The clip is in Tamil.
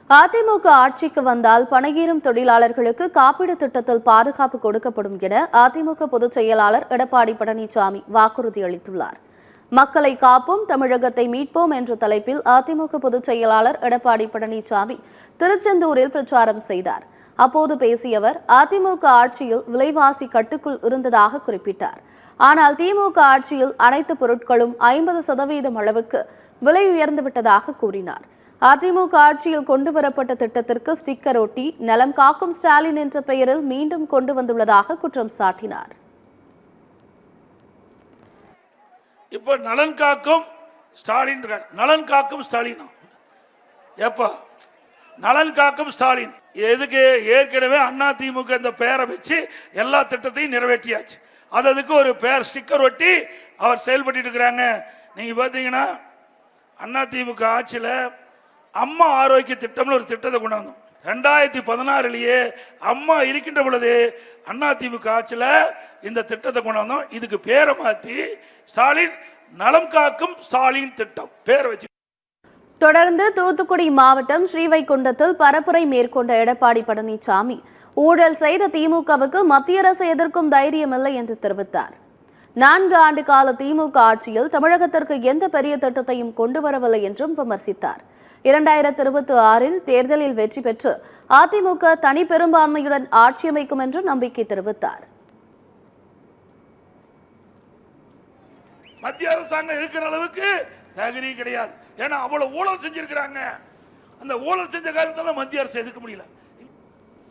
அதிமுக ஆட்சிக்கு வந்தால் பணியேறும் தொழிலாளர்களுக்கு காப்பீடு திட்டத்தில் பாதுகாப்பு கொடுக்கப்படும் என அதிமுக பொதுச் செயலாளர் எடப்பாடி பழனிசாமி வாக்குறுதி அளித்துள்ளார். மக்களை காப்போம், தமிழகத்தை மீட்போம் என்ற தலைப்பில் அதிமுக பொதுச் செயலாளர் எடப்பாடி பழனிசாமி திருச்செந்தூரில் பிரச்சாரம் செய்தார். அப்போது பேசிய அவர், அதிமுக ஆட்சியில் விலைவாசி கட்டுக்குள் இருந்ததாக குறிப்பிட்டார். ஆனால் திமுக ஆட்சியில் அனைத்து பொருட்களும் 50% அளவுக்கு விலை உயர்ந்துவிட்டதாக கூறினார். அதிமுக ஆட்சியில் கொண்டுவரப்பட்ட திட்டத்திற்கு ஸ்டிக்கர் ஒட்டி நலம் காக்கும் ஸ்டாலின் என்ற பெயரில் மீண்டும் கொண்டு வந்துள்ளதாக குற்றம் சாட்டினார். இப்போ நலன் காக்கும் ஸ்டாலின், நலன் காக்கும் ஸ்டாலின் எப்ப நலன் காக்கும் ஸ்டாலின் எதுக்கு? ஏற்கனவே அதிமுக இந்த பெயரை வச்சு எல்லா திட்டத்தையும் நிறைவேற்றியாச்சு. அதுக்கு ஒரு பெயர் ஸ்டிக்கர் ஒட்டி அவர் செயல்பட்டு இருக்கிறாங்க. நீங்க பாத்தீங்கன்னா அதிமுக ஆட்சியில் அம்மா ஆரோக்கிய திட்டம்னு ஒரு திட்டத்தை கொண்டு வந்தோம். 2016 அம்மா இருக்கின்ற பொழுது அதிமுக ஆட்சியில் இந்த திட்டத்தை கொண்டு வந்தோம். இதுக்கு பேரை மாற்றி ஸ்டாலின் நலம் காக்கும் ஸ்டாலின் திட்டம் பேர் வச்சு. தொடர்ந்து தூத்துக்குடி மாவட்டம் ஸ்ரீவைகுண்டத்தில் பரப்புரை மேற்கொண்ட எடப்பாடி பழனிசாமி, ஊழல் செய்த திமுகவுக்கு மத்திய அரசு எதிர்க்கும் தைரியமில்லை என்று தெரிவித்தார். 4 ஆண்டு கால திமுக ஆட்சியில் தமிழகத்திற்கு எந்த பெரிய திட்டத்தையும் கொண்டு வரவில்லை என்றும் விமர்சித்தார். 2026 தேர்தலில் வெற்றி பெற்று அதிமுக தனி பெரும்பான்மையுடன் ஆட்சி அமைக்கும் என்று நம்பிக்கை தெரிவித்தார். மத்திய அரசாங்கம் இருக்கிற அளவுக்கு தகுதி கிடையாது. ஏன்னா அவ்வளவு ஊழல் செஞ்சிருக்கிறாங்க. அந்த ஊழல் செஞ்ச காலத்துல மத்திய அரசு எதிர்க்க முடியல.